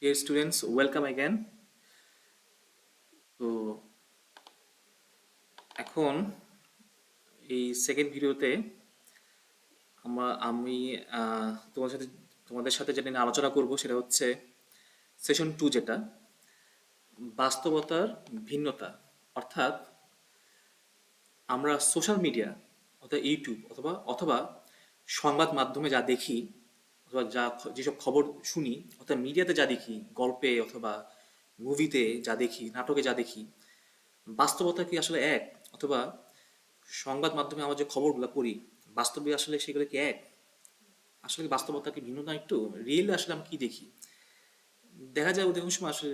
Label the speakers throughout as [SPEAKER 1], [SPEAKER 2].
[SPEAKER 1] Dear students, welcome again. তো এখন এই সেকেন্ড ভিডিওতে আমি তোমাদের সাথে যেটা নিয়ে আলোচনা করব সেটা হচ্ছে সেশন 2, যেটা বাস্তবতার ভিন্নতা। অর্থাৎ আমরা সোশ্যাল মিডিয়া অর্থাৎ ইউটিউব অথবা অথবা সংবাদ মাধ্যমে যা দেখি অথবা যেসব খবর শুনি অর্থাৎ মিডিয়াতে যা দেখি, গল্পে অথবা মুভিতে যা দেখি, নাটকে যা দেখি, বাস্তবতা কি আসলে এক? অথবা সংবাদ মাধ্যমে আমরা যে খবরগুলো পড়ি, বাস্তবে আসলে সেগুলো কি এক? আসলে কি বাস্তবতা কি ভিন্ন না একটু? রিয়েলি আসলে আমি কি দেখি? দেখা যায় অধিকাংশ সময় আসলে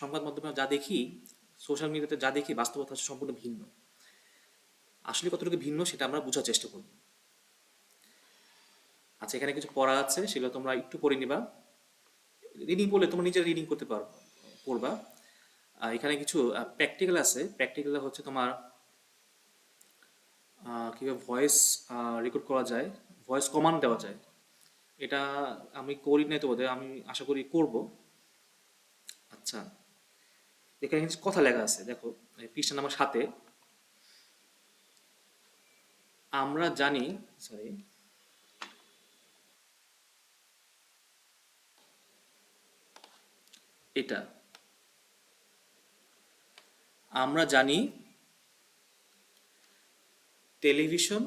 [SPEAKER 1] সংবাদ মাধ্যমে যা দেখি, সোশ্যাল মিডিয়াতে যা দেখি, বাস্তবতা আসলে সম্পূর্ণ ভিন্ন। আসলে কতটুকু ভিন্ন সেটা আমরা বোঝার চেষ্টা করব। আচ্ছা, এখানে কিছু পড়া আছে, সেগুলো তোমরা একটু পড়ে নিবা। রিডিং পড়লে তোমরা নিজেরা রিডিং করতে পারো, পড়বা। এখানে কিছু প্র্যাকটিক্যাল আছে। প্র্যাকটিক্যাল হচ্ছে তোমার কীভাবে ভয়েস রেকর্ড করা যায়, ভয়েস কমান্ড দেওয়া যায়। এটা আমি করি নাই তো বোধহয়, আমি আশা করি করব। আচ্ছা, এখানে কিছু কথা লেখা আছে, দেখো পৃষ্ঠা নাম্বার 7-এ। আমরা জানি, সরি, এটা আমরা জানি টেলিভিশন,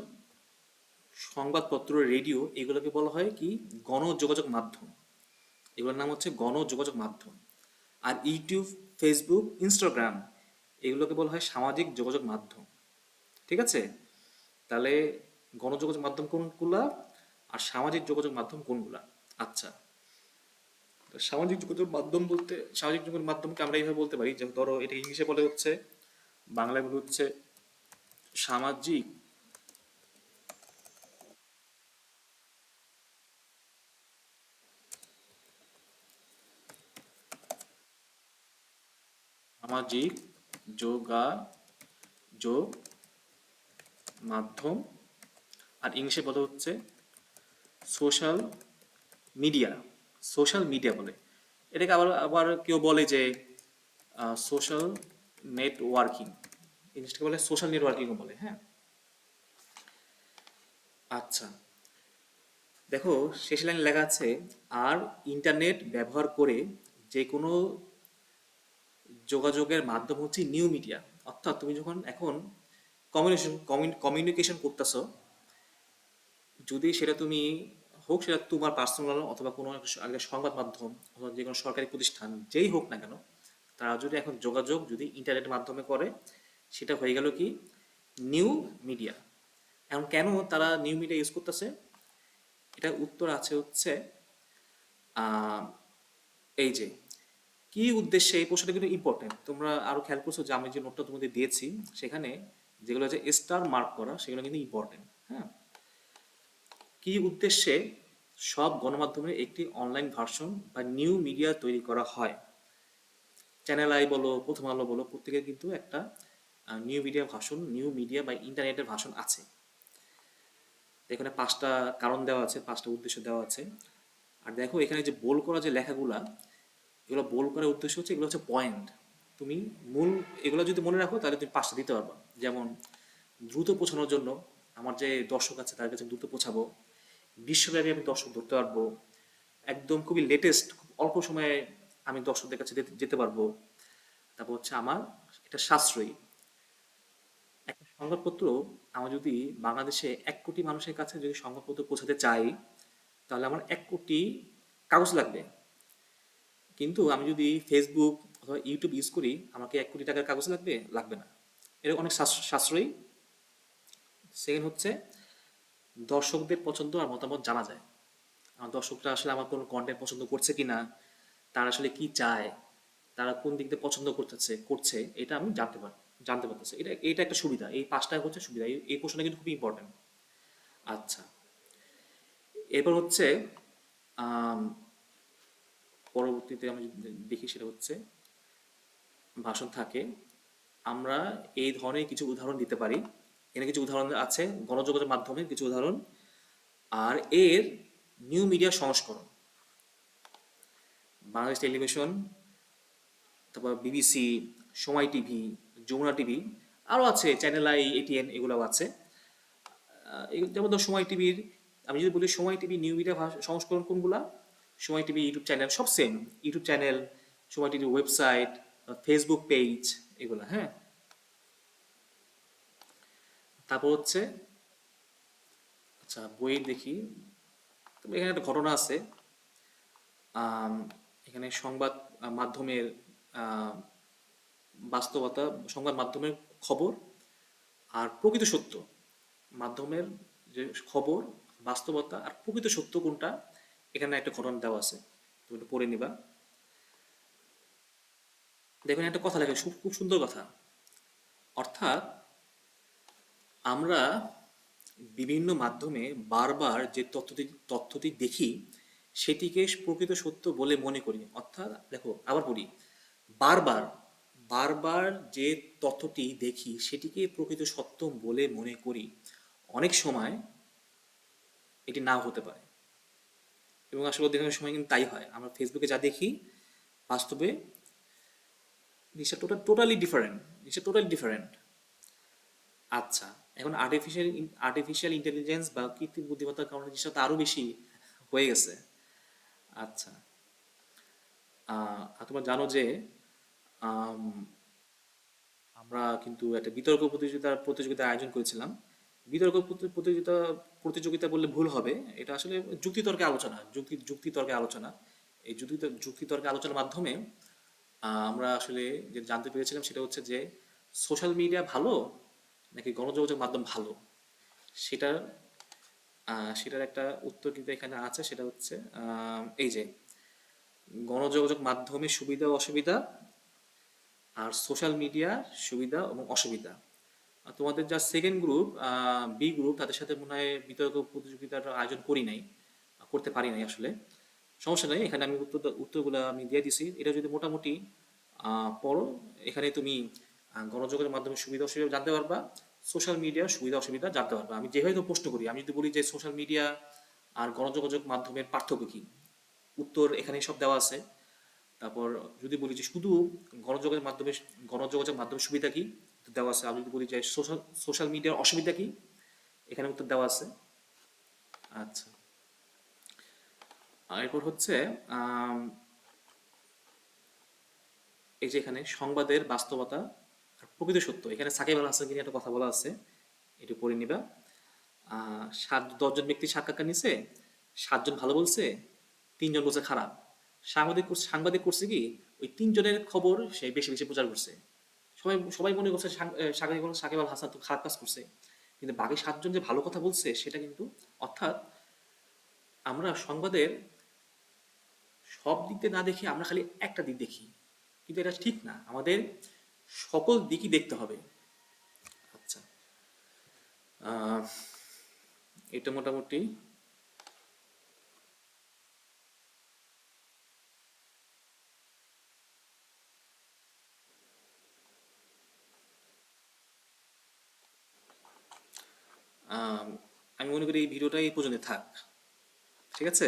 [SPEAKER 1] সংবাদপত্র, রেডিও এগুলোকে বলা হয় কি গণযোগাযোগ মাধ্যম। এগুলোর নাম হচ্ছে গণযোগাযোগ মাধ্যম। আর ইউটিউব, ফেসবুক, ইনস্টাগ্রাম এগুলোকে বলা হয় সামাজিক যোগাযোগ মাধ্যম। ঠিক আছে? তাহলে গণযোগাযোগ মাধ্যম কোনগুলা আর সামাজিক যোগাযোগ মাধ্যম কোনগুলা? আচ্ছা, তো সামাজিক যোগাযোগ মাধ্যম বলতে, সামাজিক যোগাযোগ মাধ্যমকে আমরা এইভাবে বলতে পারি যে, ধরো এটা ইংলিশে বলে হচ্ছে, বাংলায় বলে হচ্ছে সামাজিক সামাজিক যোগাযোগ মাধ্যম। আর ইংলিশে বলে হচ্ছে সোশ্যাল মিডিয়া। সোশ্যাল মিডিয়া বলে এটাকে। আবার আবার কেউ বলে যে সোশ্যাল নেটওয়ার্কিং, জিনিসটাকে বলে সোশ্যাল নেটওয়ার্কিংও বলে। হ্যাঁ, আচ্ছা, দেখো শেষ লাইনে লেখা আছে, আর ইন্টারনেট ব্যবহার করে যে কোনো যোগাযোগের মাধ্যম হচ্ছে নিউ মিডিয়া। অর্থাৎ তুমি যখন এখন কমিউনিকেশন করতেছো, যদি সেটা তুমি হোক সেটা তোমার পার্সোনাল অথবা কোনো একটা সংবাদ মাধ্যম অথবা যে কোনো সরকারি প্রতিষ্ঠান যেই হোক না কেন, তারা যদি এখন যোগাযোগ যদি ইন্টারনেটের মাধ্যমে করে, সেটা হয়ে গেল কি নিউ মিডিয়া। এখন কেন তারা নিউ মিডিয়া ইউজ করতেছে? এটার উত্তর আছে হচ্ছে আহ, এই যে কি উদ্দেশ্যে, এই প্রশ্নটা কিন্তু ইম্পর্টেন্ট। তোমরা আরো খেয়াল করছো যে আমি যে নোটটা তোমাদের দিয়েছি সেখানে যেগুলো হচ্ছে স্টার মার্ক করা, সেগুলো কিন্তু ইম্পর্টেন্ট। হ্যাঁ, কি উদ্দেশ্যে সব গণমাধ্যমের একটি অনলাইন ভার্সন বা নিউ মিডিয়া তৈরি করা হয়? চ্যানেল আই বলো, প্রথম আলো বলো, প্রত্যেকের কিন্তু একটা নিউ মিডিয়া ভাষণ, নিউ মিডিয়া বা ইন্টারনেটের ভাষণ আছে। এখানে 5টা কারণ দেওয়া আছে, 5টা উদ্দেশ্য দেওয়া আছে। আর দেখো এখানে যে বোল্ড করা যে লেখাগুলা, এগুলো বোল্ড করার উদ্দেশ্য হচ্ছে, এগুলো হচ্ছে পয়েন্ট। তুমি মূল এগুলো যদি মনে রাখো তাহলে তুমি 5টা দিতে পারবা। যেমন দ্রুত পৌঁছানোর জন্য আমার যে দর্শক আছে তার কাছে দ্রুত পৌঁছাবো, বিশ্বব্যাপী আমি দর্শক ধরতে পারবো, একদম খুবই লেটেস্ট, খুব অল্প সময়ে আমি দর্শকদের কাছে যেতে পারবো। তারপর হচ্ছে আমার এটা সাশ্রয়ী। একটা সংবাদপত্র, আমার যদি বাংলাদেশে 1 কোটি মানুষের কাছে যদি সংবাদপত্র পৌঁছাতে চাই, তাহলে আমার 1 কোটি কাগজ লাগবে। কিন্তু আমি যদি ফেসবুক অথবা ইউটিউব ইউজ করি, আমাকে 1 কোটি টাকার কাগজ লাগবে? লাগবে না। এটা অনেক সাশ্রয়ী। সেকেন্ড হচ্ছে দর্শকদের পছন্দ আর মতামত জানা যায়। আমার দর্শকরা আসলে আমার কোনো কন্টেন্ট পছন্দ করছে কিনা, তারা আসলে কি চায়, তারা কোন দিক দিয়ে পছন্দ করছে এটা আমি জানতে পারতেছি। এটা একটা সুবিধা। এই 5টা হচ্ছে সুবিধা। এই প্রশ্নটা কিন্তু খুবই ইম্পর্টেন্ট। আচ্ছা, এরপর হচ্ছে আম, পরবর্তীতে আমি যদি দেখি সেটা হচ্ছে ভাষণ থাকে। আমরা এই ধরনের কিছু উদাহরণ দিতে পারি। এখানে কিছু উদাহরণ আছে, গণযোগাযোগ মাধ্যমের কিছু উদাহরণ আর এর নিউ মিডিয়া সংস্করণ। বাংলাদেশ টেলিভিশন, তারপর বিবিসি, সময় টিভি, যমুনা টিভি, আরও আছে চ্যানেল আই, এটিএন, এগুলোও আছে। যেমন ধর সময় টিভির, আমি যদি বলি সময় টিভি নিউ মিডিয়া সংস্করণ কোনগুলা, সময় টিভি ইউটিউব চ্যানেল সব সেম, ইউটিউব চ্যানেল, সময় টিভির ওয়েবসাইট, ফেসবুক পেজ, এগুলা, হ্যাঁ। তারপর হচ্ছে, আচ্ছা বই দেখি, তবে এখানে একটা ঘটনা আছে। আম, এখানে সংবাদ মাধ্যমের আহ, বাস্তবতা, সংবাদ মাধ্যমের খবর আর প্রকৃত সত্য, মাধ্যমের যে খবর, বাস্তবতা আর প্রকৃত সত্য কোনটা, এখানে একটা ঘটনা দেওয়া আছে, তুমি একটু পড়ে নিবা। দেখুন একটা কথা লেখা, খুব সুন্দর কথা। অর্থাৎ আমরা বিভিন্ন মাধ্যমে বারবার যে তথ্যটি দেখি, সেটিকে প্রকৃত সত্য বলে মনে করি। অর্থাৎ দেখো, আবার পড়ি, বারবার বারবার যে তথ্যটি দেখি সেটিকে প্রকৃত সত্য বলে মনে করি। অনেক সময় এটি নাও হতে পারে, এবং আসলে অধিকাংশ সময় কিন্তু তাই হয়। আমরা ফেসবুকে যা দেখি, বাস্তবে জিনিসটা টোটালি ডিফারেন্ট, জিনিসটা টোটালি ডিফারেন্ট। আচ্ছা, এখন আর্টিফিশিয়াল ইন্টেলিজেন্স বা কৃত্রিম বুদ্ধিমত্তার কারণে জিনিসটা তো আরো বেশি হয়ে গেছে। আচ্ছা, আর তোমরা জানো যে আম, আমরা কিন্তু একটা বিতর্ক প্রতিযোগিতার আয়োজন করেছিলাম। বিতর্ক প্রতিযোগিতা, প্রতিযোগিতা বললে ভুল হবে, এটা আসলে যুক্তিতর্কে আলোচনা, যুক্তিতর্কে আলোচনা। এই যুক্তিতর্কে আলোচনার মাধ্যমে আমরা আসলে যে জানতে পেরেছিলাম সেটা হচ্ছে যে সোশ্যাল মিডিয়া ভালো নাকি গণযোগাযোগ মাধ্যম ভালো, সেটার সেটার একটা উত্তর কিন্তু এখানে আছে। সেটা হচ্ছে এই যে গণযোগাযোগ মাধ্যমের সুবিধা ও অসুবিধা আর সোশ্যাল মিডিয়ার সুবিধা এবং অসুবিধা। আর তোমাদের যা সেকেন্ড গ্রুপ, বি গ্রুপ, তাদের সাথে মনে হয় বিতর্ক প্রতিযোগিতার আয়োজন করি নাই, করতে পারি নাই আসলে। সমস্যা নেই, এখানে আমি উত্তরগুলো আমি দিয়ে দিছি। এটা যদি মোটামুটি পড়ো, এখানে তুমি গণযোগাযোগের মাধ্যমে সুবিধা অসুবিধা জানতে পারবা, সোশ্যাল মিডিয়ার সুবিধা অসুবিধা জানতে পারবা। আমি যেভাবে তো প্রশ্ন করি, আমি যদি বলি যে সোশ্যাল মিডিয়া আর গণযোগাযোগ মাধ্যমের পার্থক্য কি, উত্তর এখানে সব দেওয়া আছে। তারপর যদি বলি যে শুধু গণযোগাযোগ মাধ্যমে, গণযোগাযোগ মাধ্যমের সুবিধা কি, উত্তর দেওয়া আছে। আমি যদি বলি যে সোশ্যাল মিডিয়ার অসুবিধা কি, এখানে উত্তর দেওয়া আছে। আচ্ছা, আর এরপর হচ্ছে আম, এই যে এখানে সংবাদের বাস্তবতা আর প্রকৃত সত্য, এখানে সাকিব আল হাসানকে নিয়ে একটা কথা বলা আছে, একটু পড়ে নিবা। 10জন ব্যক্তি সাক্ষাৎকার নিছে, 7জন ভালো বলছে, 3জন বলছে খারাপ। সাংবাদিক করছে কি, ওই 3জনের খবর সে বেশি বেশি প্রচার করছে। সবাই সবাই মনে করছে সাকিব আল হাসান তো খারাপ কাজ করছে, কিন্তু বাকি 7জন যে ভালো কথা বলছে সেটা কিন্তু, অর্থাৎ আমরা সংবাদের সব দিক দিয়ে না দেখে আমরা খালি একটা দিক দেখি, কিন্তু এটা ঠিক না, আমাদের সকল দিকই দেখতে হবে। আচ্ছা, আহ, এটা মোটামুটি আম, আমি মনে করি এই ভিডিওটা এই পর্যন্ত থাক, ঠিক আছে।